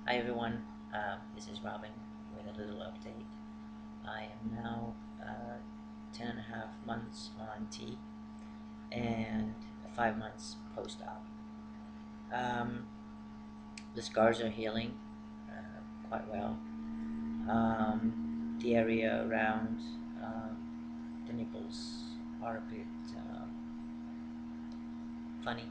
Hi everyone, this is Robin with a little update. I am now 10 and a half months on T and 5 months post-op. Um, the scars are healing quite well. The area around the nipples are a bit funny.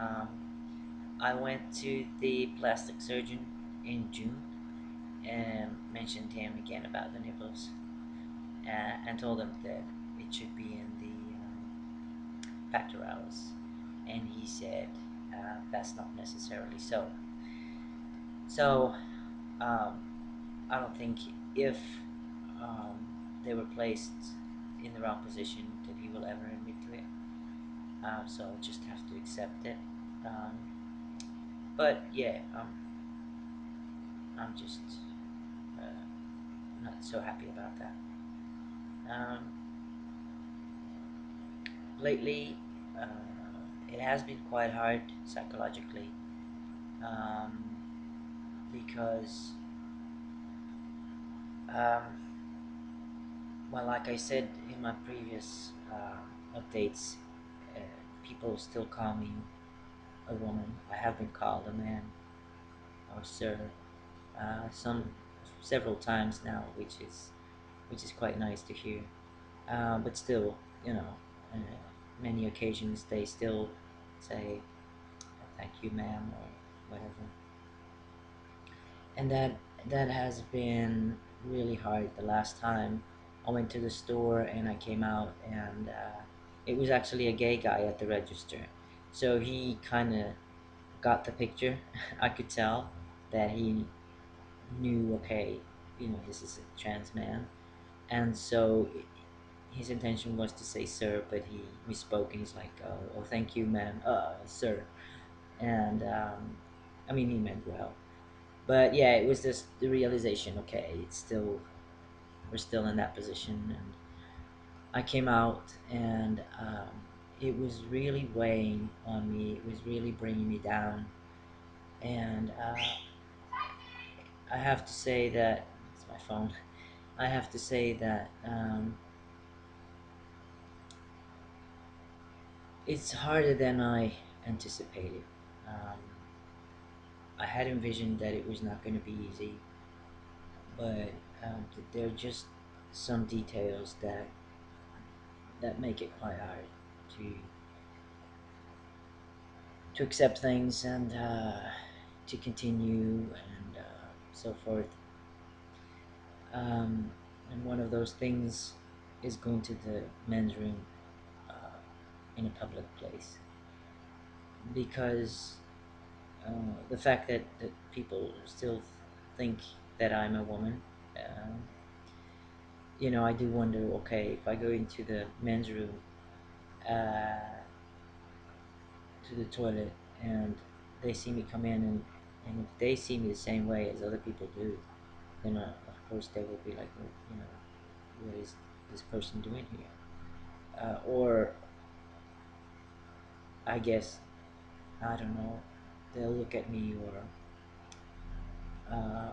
Um, I went to the plastic surgeon in June and mentioned to him again about the nipples and told him that it should be in the pectorals, and he said that's not necessarily so. So I don't think if they were placed in the wrong position that he will ever admit to it. So I'll just have to accept it. Um, but yeah, I'm just not so happy about that. Um, lately, uh, it has been quite hard psychologically um, because, um, well, like I said in my previous updates, uh, people still call me a woman. I have been called a man or sir, some several times now, which is quite nice to hear. But still, you know, uh, many occasions they still say thank you, ma'am, or whatever, and that has been really hard. The last time I went to the store and I came out, and it was actually a gay guy at the register, so he kind of got the picture. I could tell that he knew, okay, this is a trans man, and so his intention was to say sir, but he misspoke, and he's like, oh, thank you, ma'am, sir, and I mean, he meant well. But yeah, it was just the realization, okay, we're still in that position. And I came out, and it was really weighing on me, it was really bringing me down. And I have to say that it's my phone. I have to say that it's harder than I anticipated. um, I had envisioned that it was not going to be easy, but there are just some details that make it quite hard to to accept things, and to continue, and so forth. And one of those things is going to the men's room uh, in a public place, because the fact that people still think that I'm a woman. Um, I do wonder, okay, if I go into the men's room, to the toilet, and they see me come in, and if they see me the same way as other people do, then of course they will be like, well, what is this person doing here? Or I guess, I don't know, they'll look at me, or uh,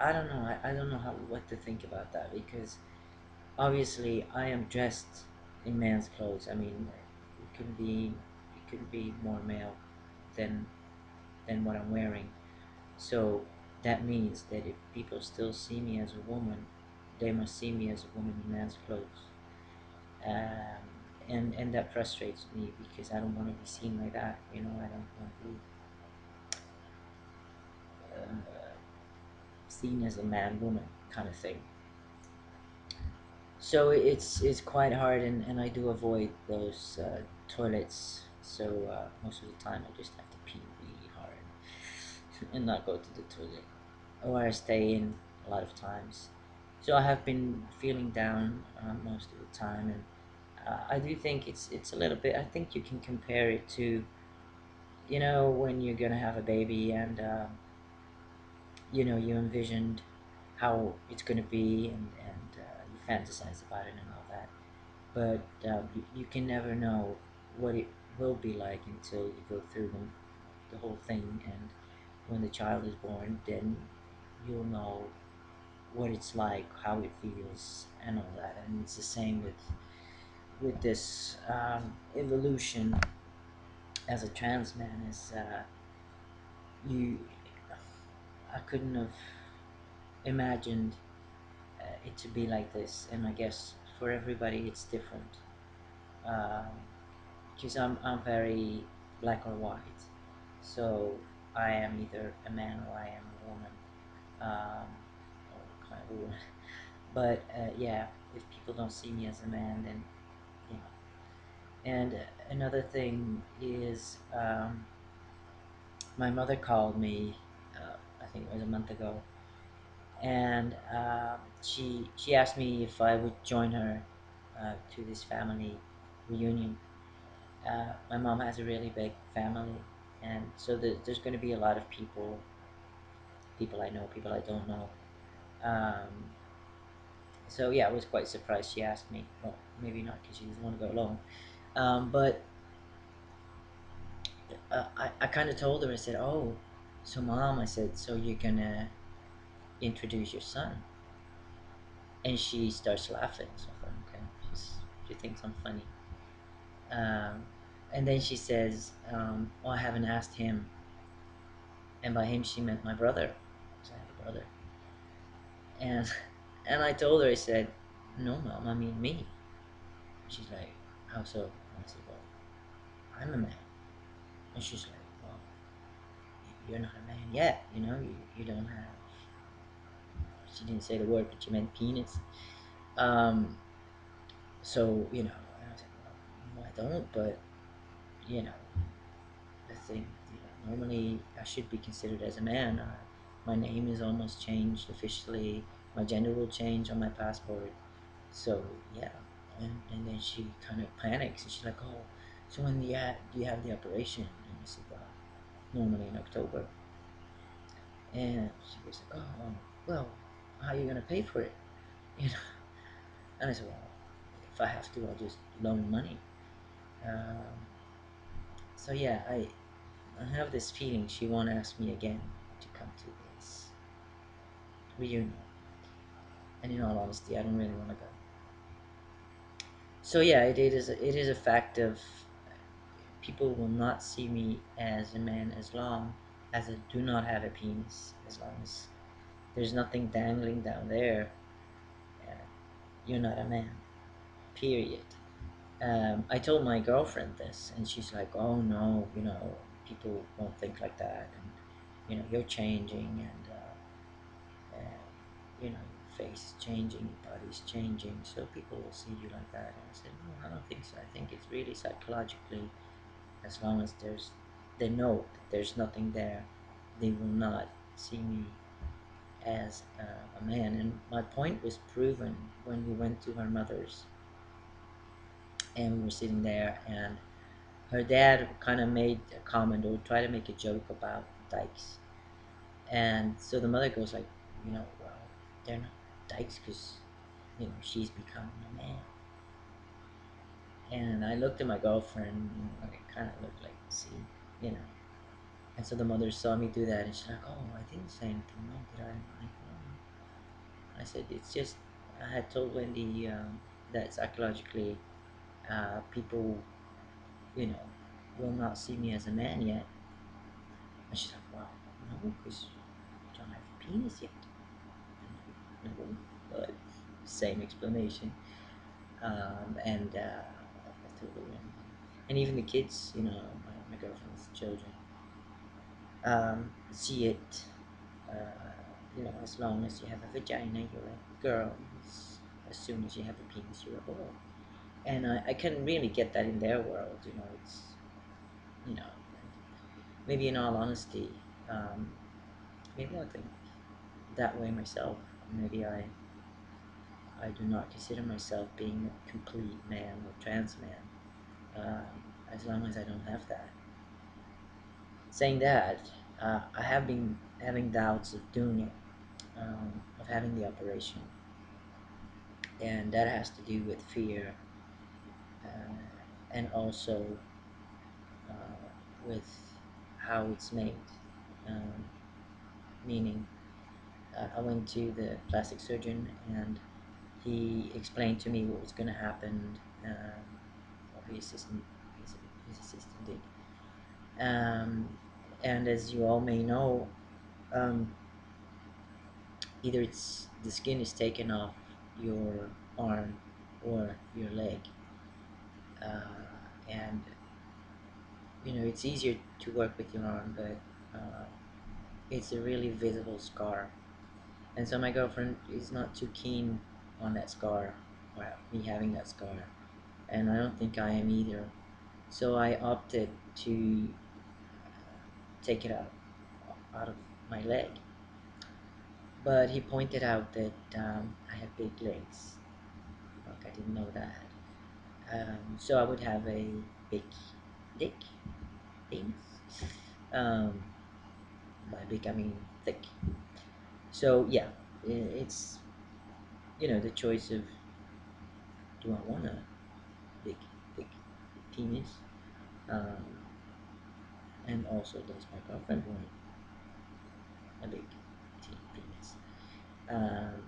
I don't know. I don't know what to think about that, because obviously I am dressed in man's clothes. I mean, it can be more male than what I'm wearing. So that means that if people still see me as a woman, they must see me as a woman in man's clothes. Um, and that frustrates me, because I don't want to be seen like that. I don't want to be seen as a man woman kind of thing. So it's quite hard, and I do avoid those toilets. So most of the time I just have to pee really hard and not go to the toilet, or I stay in a lot of times. So I have been feeling down most of the time, and I do think it's a little bit. I think you can compare it to, when you're gonna have a baby, and you envisioned how it's gonna be, and you fantasize about it and all that. But you can never know what it will be like until you go through the whole thing. And when the child is born, then you'll know what it's like, how it feels, and all that. And it's the same with this evolution as a trans man. Is you I couldn't have imagined it to be like this, and I guess for everybody it's different. Because I'm very black or white, so I am either a man or I am a woman, or kind of woman. But yeah, if people don't see me as a man, then you know. And another thing is, my mother called me. I think it was a month ago, and she asked me if I would join her to this family reunion. My mom has a really big family, and so there's going to be a lot of people I know, people I don't know. So yeah, I was quite surprised she asked me. Well, maybe not because she doesn't want to go alone. But I kind of told her. I said, "Oh, so mom," I said, "so you're gonna introduce your son?" And she starts laughing. So I thought, okay, she thinks I'm funny. Um, and then she says, "Oh, I haven't asked him." And by him, she meant my brother. So I have a brother. And and I told her, I said, "No, mom, I mean me." She's like, "How so?" And I said, "Well, I'm a man." And she's like, "Well, you're not a man yet, you don't have," she didn't say the word, but she meant penis. Um, so, and I was like, well, no, I don't, but, you know, the thing, normally I should be considered as a man. My name is almost changed officially. My gender will change on my passport. So, yeah. And then she kind of panics and she's like, oh, so when do you have the operation? And I said, well, normally in October. And she was like, oh, well, how are you going to pay for it? You know? And I said, well, if I have to, I'll just loan money. Um, so yeah, I have this feeling she won't ask me again to come to this reunion. And in all honesty, I don't really want to go. So yeah, it is a fact of people will not see me as a man as long as I do not have a penis. As long as there's nothing dangling down there, uh, you're not a man. Period. I told my girlfriend this, and she's like, "Oh no, people won't think like that, and you're changing, and your face is changing, your body's changing, so people will see you like that." And I said, "No, I don't think so. I think it's really psychologically, as long as they know that there's nothing there, they will not see me as a man." And my point was proven when we went to her mother's, and we were sitting there, and her dad kind of made a comment or tried to make a joke about dykes. And so the mother goes like, well, they're not dykes because, she's becoming a man. And I looked at my girlfriend, and it kind of looked like, see, you know. And so the mother saw me do that, and she's like, oh, I didn't say anything wrong, did I? I'm like, no. I said, it's just, I had told Wendy that psychologically people, you know, will not see me as a man yet. And she's like, well, no, because you don't have a penis yet. No, but same explanation. And I told her, and even the kids, my girlfriend's children, see it. As long as you have a vagina, you're a girl. As soon as you have a penis, you're a boy. And I can really get that in their world. It's you know, maybe in all honesty, maybe I think that way myself. Maybe I do not consider myself being a complete man or trans man, as long as I don't have that. Saying that, I have been having doubts of doing it, of having the operation, and that has to do with fear, uh, and also with how it's made. Um, meaning I went to the plastic surgeon and he explained to me what was going to happen. Or his, his assistant did. Um, and as you all may know, um, either it's the skin is taken off your arm or your leg, and it's easier to work with your arm, but it's a really visible scar. And so my girlfriend is not too keen on that scar, or me having that scar, and I don't think I am either. So I opted to take it out of my leg. But he pointed out that I have big legs. Like I didn't know that. So I would have a big dick, penis. Um, by big I mean thick. So yeah, it's the choice of, do I want a big thick penis, um, and also does my girlfriend want a big penis? Um,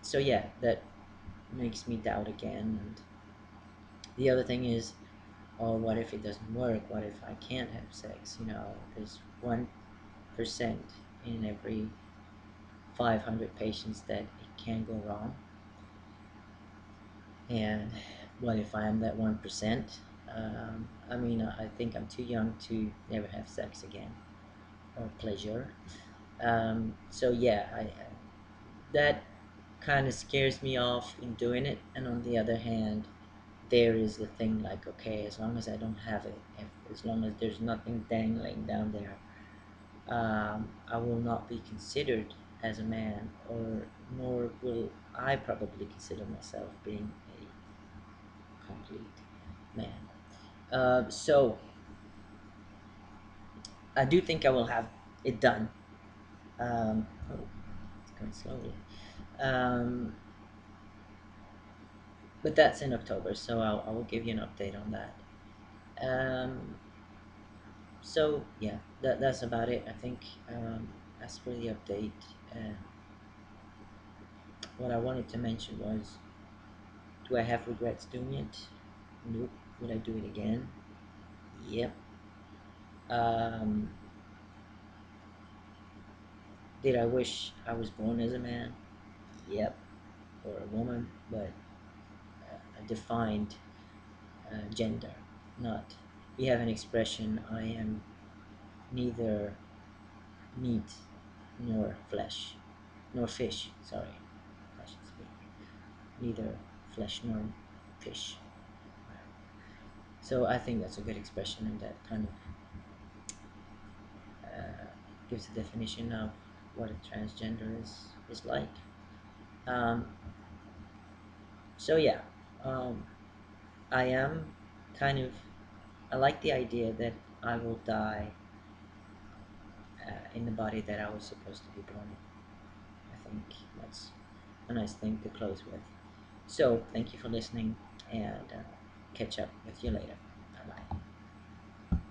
so yeah, that makes me doubt again. And the other thing is, oh, what if it doesn't work? What if I can't have sex? There's 1% in every 500 patients that it can go wrong. And what if I am that 1%? I mean, I think I'm too young to never have sex again or pleasure. So yeah, that kind of scares me off in doing it. And on the other hand, there is the thing like, okay, as long as I don't have it, as long as there's nothing dangling down there, I will not be considered as a man, or nor will I probably consider myself being a complete man. So I do think I will have it done. Oh, it's going slowly. Um, but that's in October, so I will give you an update on that. Um, so yeah, that's about it. I think, as for the update, uh, what I wanted to mention was, do I have regrets doing it? Nope. Would I do it again? Yep. Um, did I wish I was born as a man? Yep. Or a woman, but a defined gender. Not. We have an expression, I am neither meat nor flesh, nor fish, sorry. I should speak. Neither flesh nor fish. So I think that's a good expression, and that kind of uh, gives a definition of what a transgender is like. Um, so yeah, um, I am kind of, I like the idea that I will die in the body that I was supposed to be born in. I think that's a nice thing to close with. So thank you for listening, and catch up with you later.